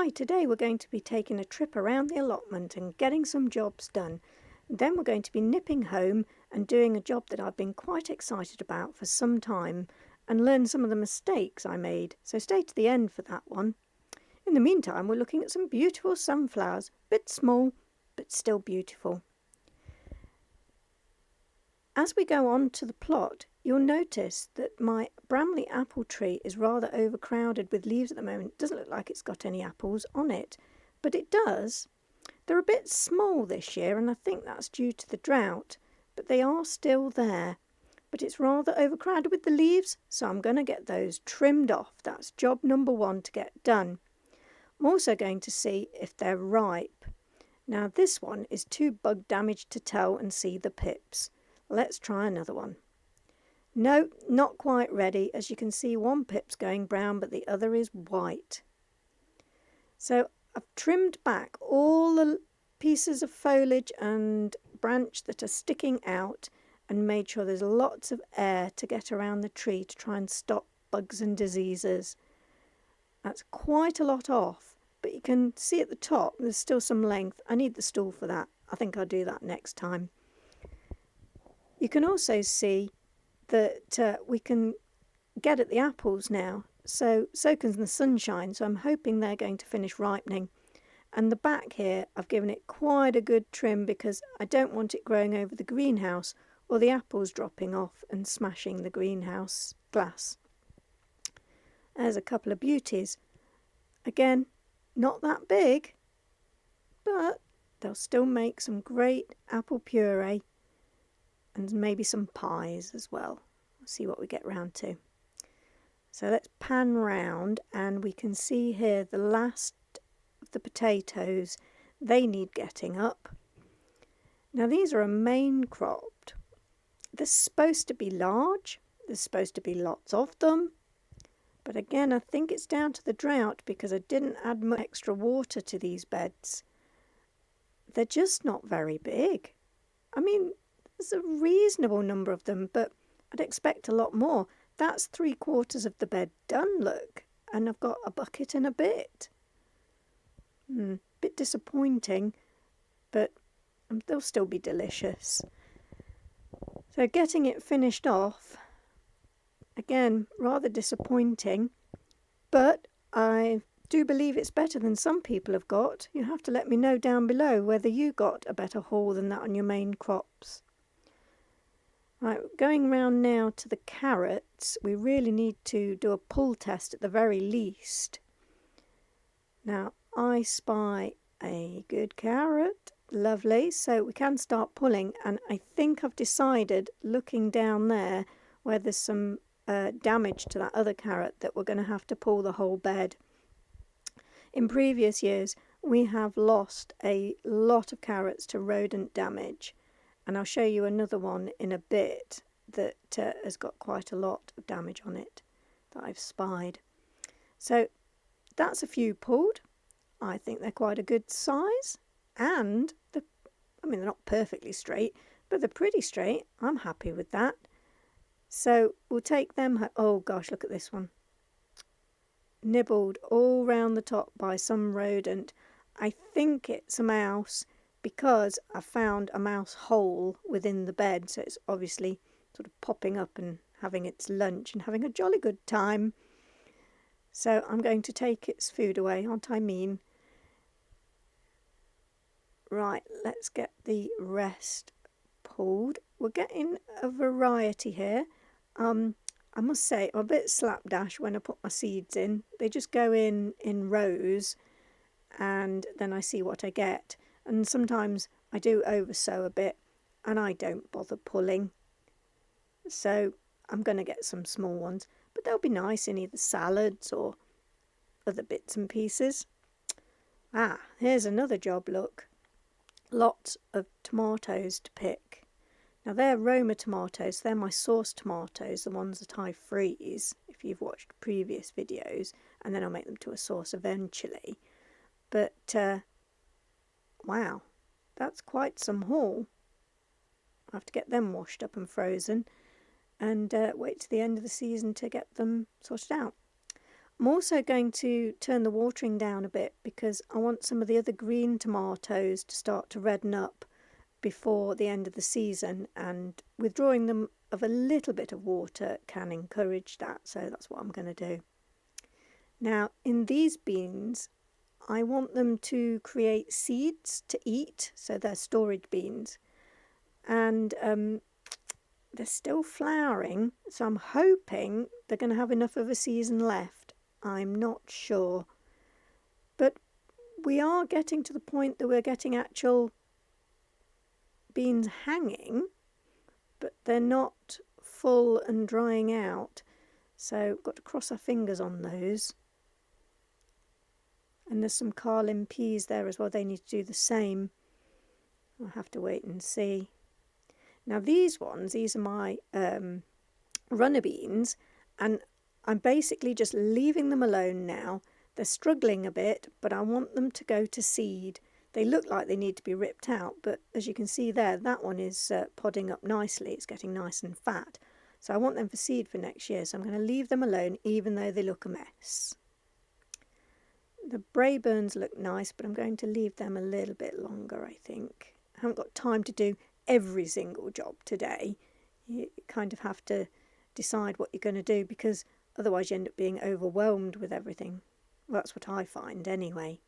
Hi, today we're going to be taking a trip around the allotment and getting some jobs done. Then we're going to be nipping home and doing a job that I've been quite excited about for some time and learn some of the mistakes I made, so stay to the end for that one. In the meantime, we're looking at some beautiful sunflowers, a bit small but still beautiful. As we go on to the plot, you'll notice that my bramley apple tree is rather overcrowded with leaves at the moment. It doesn't look like it's got any apples on it, but it does. They're a bit small this year, and I think that's due to the drought, but they are still there. But it's rather overcrowded with the leaves, so I'm going to get those trimmed off. That's job number one to get done. I'm also going to see if they're ripe. Now this one is too bug damaged to tell and see the pips. Let's try another one. No, not quite ready. As you can see, one pip's going brown, but the other is white. So I've trimmed back all the pieces of foliage and branch that are sticking out and made sure there's lots of air to get around the tree to try and stop bugs and diseases. That's quite a lot off, but you can see at the top there's still some length. I need the stool for that. I think I'll do that next time. You can also see that we can get at the apples now, so can the sunshine, so I'm hoping they're going to finish ripening. And the back here, I've given it quite a good trim because I don't want it growing over the greenhouse or the apples dropping off and smashing the greenhouse glass. There's a couple of beauties. Again, not that big, but they'll still make some great apple puree and maybe some pies as well. We'll see what we get round to. So let's pan round, and we can see here the last of the potatoes. They need getting up. Now these are a main cropped. They're supposed to be large. There's supposed to be lots of them. But again, I think it's down to the drought because I didn't add much extra water to these beds. They're just not very big. I mean, there's a reasonable number of them, but I'd expect a lot more. That's 3/4 of the bed done, look, and I've got a bucket and a bit. Bit disappointing, but they'll still be delicious. So getting it finished off, again, rather disappointing, but I do believe it's better than some people have got. You have to let me know down below whether you got a better haul than that on your main crops. Right, going round now to the carrots. We really need to do a pull test at the very least. Now, I spy a good carrot. Lovely. So we can start pulling, and I think I've decided, looking down there, where there's some damage to that other carrot, that we're going to have to pull the whole bed. In previous years, we have lost a lot of carrots to rodent damage. And I'll show you another one in a bit that has got quite a lot of damage on it that I've spied. So that's a few pulled. I think they're quite a good size. And, they're not perfectly straight, but they're pretty straight. I'm happy with that. So we'll take them. Oh gosh, look at this one. Nibbled all round the top by some rodent. I think it's a mouse, because I found a mouse hole within the bed, so it's obviously sort of popping up and having its lunch and having a jolly good time. So I'm going to take its food away, aren't I mean? Right, let's get the rest pulled. We're getting a variety here. I must say, I'm a bit slapdash when I put my seeds in. They just go in rows, and then I see what I get. And sometimes I do oversow a bit, and I don't bother pulling. So I'm going to get some small ones, but they'll be nice in either salads or other bits and pieces. Ah, here's another job, look. Lots of tomatoes to pick. Now they're Roma tomatoes, they're my sauce tomatoes, the ones that I freeze, if you've watched previous videos, and then I'll make them to a sauce eventually. But wow, that's quite some haul. I have to get them washed up and frozen and wait to the end of the season to get them sorted out. I'm also going to turn the watering down a bit because I want some of the other green tomatoes to start to redden up before the end of the season, and withdrawing them of a little bit of water can encourage that, so that's what I'm going to do. Now in these beans I want them to create seeds to eat, so they're storage beans, and they're still flowering, so I'm hoping they're going to have enough of a season left. I'm not sure, but we are getting to the point that we're getting actual beans hanging, but they're not full and drying out, so got to cross our fingers on those. And there's some Carlin peas there as well, they need to do the same. I'll have to wait and see. Now these are my runner beans, and I'm basically just leaving them alone now. They're struggling a bit, but I want them to go to seed. They look like they need to be ripped out, but as you can see there, that one is podding up nicely. It's getting nice and fat. So I want them for seed for next year, so I'm going to leave them alone even though they look a mess. The Brayburns look nice, but I'm going to leave them a little bit longer, I think. I haven't got time to do every single job today. You kind of have to decide what you're going to do, because otherwise you end up being overwhelmed with everything. Well, that's what I find anyway.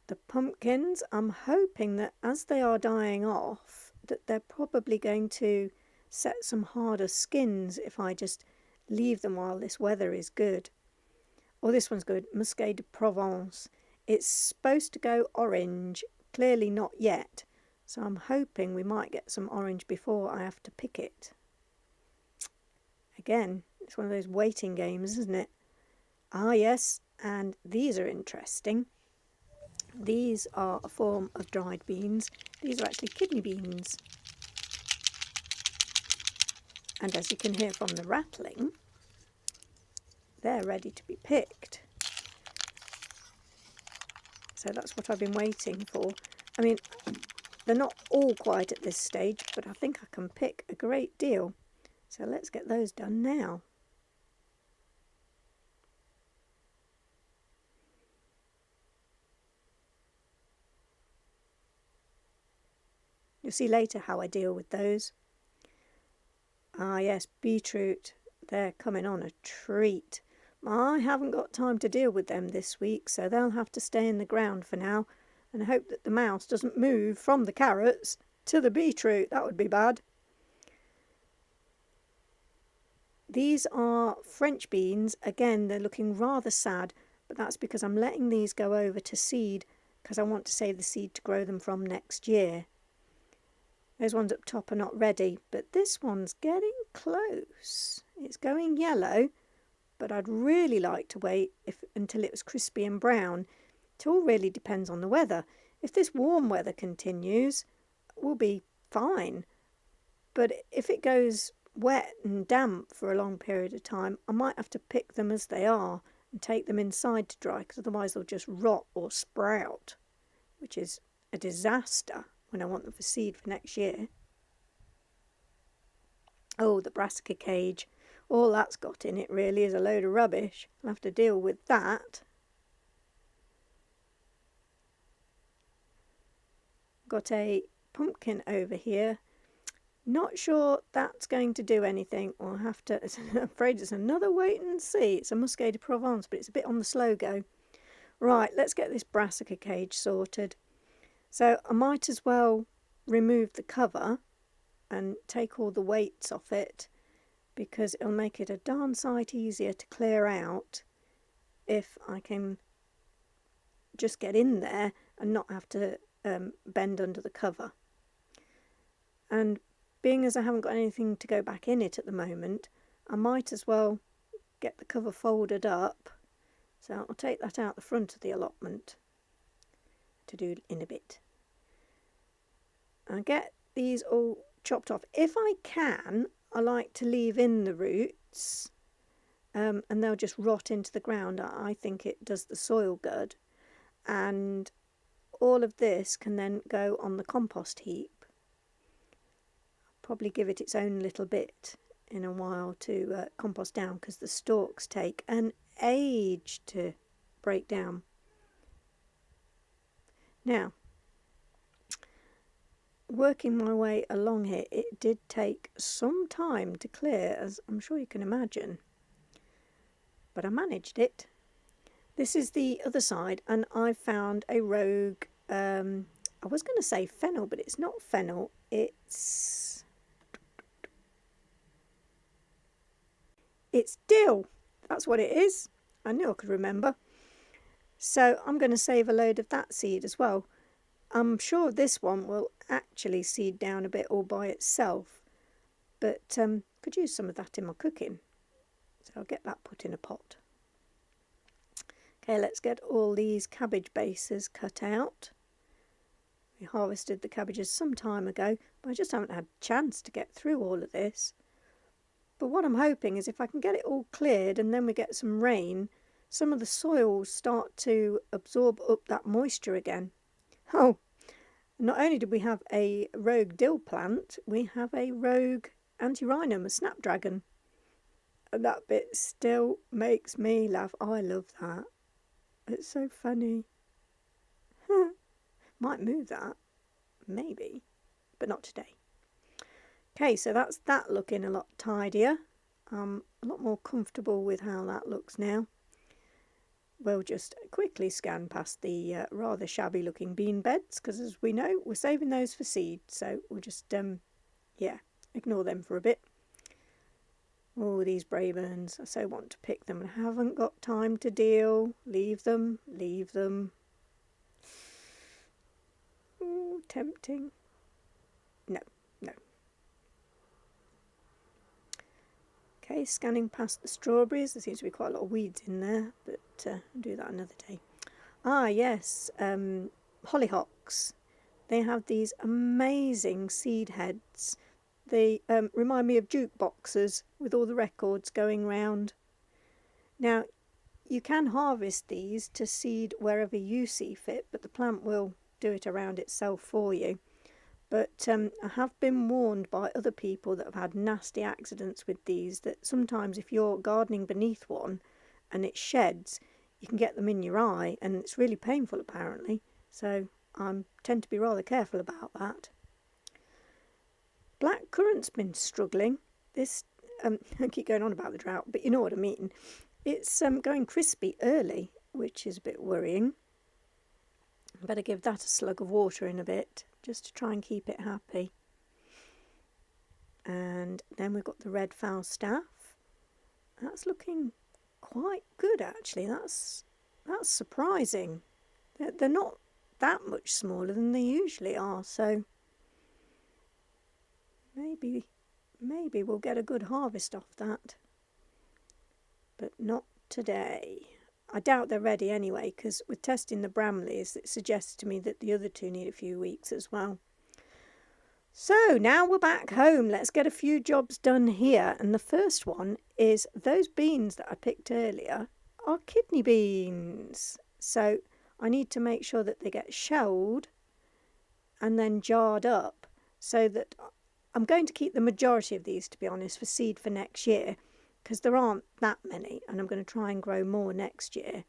The pumpkins, I'm hoping that as they are dying off, that they're probably going to set some harder skins if I just leave them while this weather is good. Oh, this one's good, Muscat de Provence. It's supposed to go orange, clearly not yet, so I'm hoping we might get some orange before I have to pick it. Again, it's one of those waiting games, isn't it? Ah yes, and these are interesting. These are a form of dried beans. These are actually kidney beans. And as you can hear from the rattling, they're ready to be picked. So that's what I've been waiting for. I mean, they're not all quite at this stage, but I think I can pick a great deal. So let's get those done now. You'll see later how I deal with those. Ah yes, beetroot. They're coming on a treat. I haven't got time to deal with them this week, so they'll have to stay in the ground for now, and hope that the mouse doesn't move from the carrots to the beetroot. That would be bad. These are French beans. Again, they're looking rather sad, but that's because I'm letting these go over to seed, because I want to save the seed to grow them from next year. Those ones up top are not ready, but this one's getting close. It's going yellow, but I'd really like to wait until it was crispy and brown. It all really depends on the weather. If this warm weather continues, we'll be fine. But if it goes wet and damp for a long period of time, I might have to pick them as they are and take them inside to dry, because otherwise they'll just rot or sprout, which is a disaster when I want them for seed for next year. Oh, the brassica cage. All that's got in it really is a load of rubbish. I'll have to deal with that. Got a pumpkin over here. Not sure that's going to do anything. I'll have to, I'm afraid it's another wait and see. It's a Muscat de Provence, but it's a bit on the slow go. Right, let's get this brassica cage sorted. So I might as well remove the cover and take all the weights off it, because it'll make it a darn sight easier to clear out if I can just get in there and not have to bend under the cover. And being as I haven't got anything to go back in it at the moment, I might as well get the cover folded up. So I'll take that out the front of the allotment to do in a bit. I'll get these all chopped off. If I can, I like to leave in the roots, and they'll just rot into the ground. I think it does the soil good, and all of this can then go on the compost heap. I'll probably give it its own little bit in a while to compost down, because the stalks take an age to break down. Now, working my way along here, it did take some time to clear, as I'm sure you can imagine, but I managed it. This is the other side, and I found a rogue, I was going to say fennel, but it's not fennel, it's dill. That's what it is. I knew I could remember. So I'm going to save a load of that seed as well. I'm sure this one will actually seed down a bit all by itself, but could use some of that in my cooking. So I'll get that put in a pot. Okay, let's get all these cabbage bases cut out. We harvested the cabbages some time ago, but I just haven't had a chance to get through all of this. But what I'm hoping is if I can get it all cleared and then we get some rain, some of the soils start to absorb up that moisture again. Oh, not only did we have a rogue dill plant, we have a rogue antirrhinum, a snapdragon. And that bit still makes me laugh. I love that. It's so funny. Might move that, maybe, but not today. Okay, so that's that looking a lot tidier. A lot more comfortable with how that looks now. We'll just quickly scan past the rather shabby looking bean beds, because as we know, we're saving those for seed, so we'll just, ignore them for a bit. Oh, these Brayburns, I so want to pick them and haven't got time to deal. Leave them, leave them. Oh, tempting. No, no. Okay, scanning past the strawberries. There seems to be quite a lot of weeds in there, but I'll do that another day. Ah, yes, hollyhocks. They have these amazing seed heads. They remind me of jukeboxes with all the records going round. Now, you can harvest these to seed wherever you see fit, but the plant will do it around itself for you. But I have been warned by other people that have had nasty accidents with these, that sometimes if you're gardening beneath one and it sheds, you can get them in your eye, and it's really painful apparently. So I tend to be rather careful about that. Blackcurrant's been struggling. This, I keep going on about the drought, but you know what I mean. It's going crispy early, which is a bit worrying. I better give that a slug of water in a bit, just to try and keep it happy. And then we've got the red Falstaff. That's looking quite good actually. That's surprising. They're not that much smaller than they usually are, so maybe we'll get a good harvest off that. But not today. I doubt they're ready anyway, because with testing the bramleys, it suggests to me that the other two need a few weeks as well. So now we're back home. Let's get a few jobs done here. And the first one is those beans that I picked earlier are kidney beans. So I need to make sure that they get shelled and then jarred up, so that I'm going to keep the majority of these, to be honest, for seed for next year, because there aren't that many, and I'm going to try and grow more next year.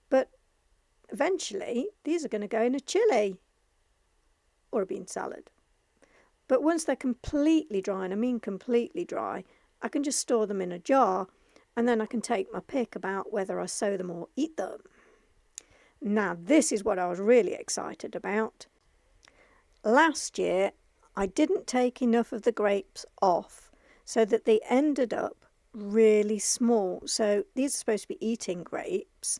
But eventually these are going to go in a chilli or a bean salad. But once they're completely dry, and I mean completely dry, I can just store them in a jar, and then I can take my pick about whether I sow them or eat them. Now this is what I was really excited about. Last year I didn't take enough of the grapes off, so that they ended up really small. So these are supposed to be eating grapes,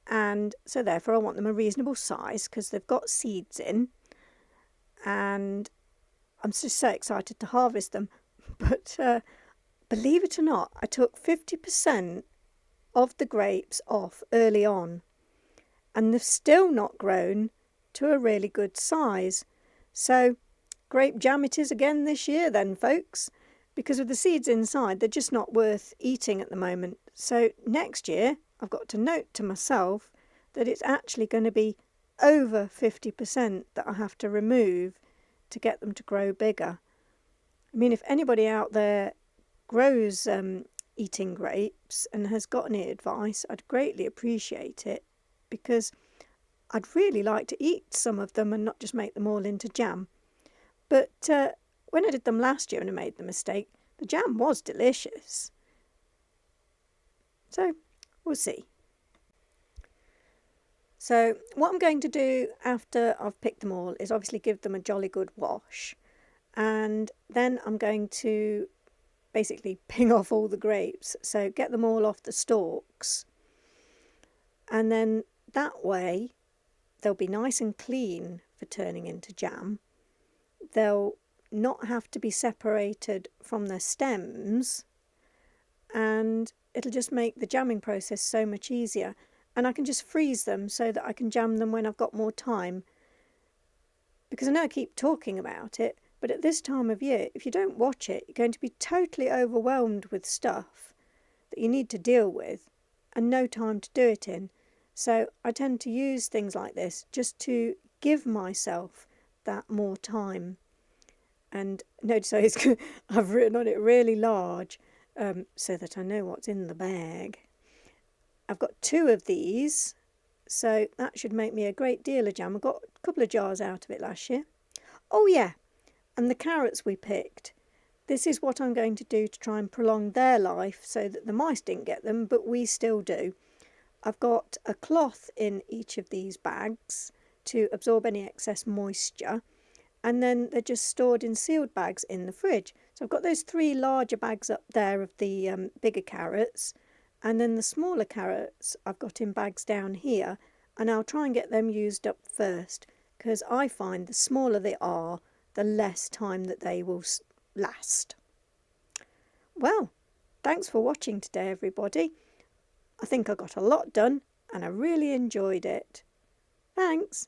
and so therefore I want them a reasonable size, because they've got seeds in, and I'm just so excited to harvest them. But believe it or not, I took 50% of the grapes off early on, and they've still not grown to a really good size. So grape jam it is again this year then, folks. Because with the seeds inside, they're just not worth eating at the moment. So next year, I've got to note to myself that it's actually going to be over 50% that I have to remove to get them to grow bigger. I mean, if anybody out there grows eating grapes and has got any advice, I'd greatly appreciate it, because I'd really like to eat some of them and not just make them all into jam. But when I did them last year and I made the mistake, the jam was delicious. So we'll see. So what I'm going to do after I've picked them all is obviously give them a jolly good wash, and then I'm going to basically ping off all the grapes, so get them all off the stalks, and then that way they'll be nice and clean for turning into jam. They'll not have to be separated from their stems, and it'll just make the jamming process so much easier. And I can just freeze them so that I can jam them when I've got more time. Because I know I keep talking about it, but at this time of year, if you don't watch it, you're going to be totally overwhelmed with stuff that you need to deal with and no time to do it in. So I tend to use things like this just to give myself that more time. And notice I've written on it really large so that I know what's in the bag. I've got 2 of these, so that should make me a great deal of jam. I got a couple of jars out of it last year. Oh yeah, and the carrots we picked. This is what I'm going to do to try and prolong their life so that the mice didn't get them, but we still do. I've got a cloth in each of these bags to absorb any excess moisture, and then they're just stored in sealed bags in the fridge. So I've got those 3 larger bags up there of the bigger carrots, and then the smaller carrots I've got in bags down here, and I'll try and get them used up first, because I find the smaller they are, the less time that they will last. Well, thanks for watching today, everybody. I think I got a lot done, and I really enjoyed it. Thanks.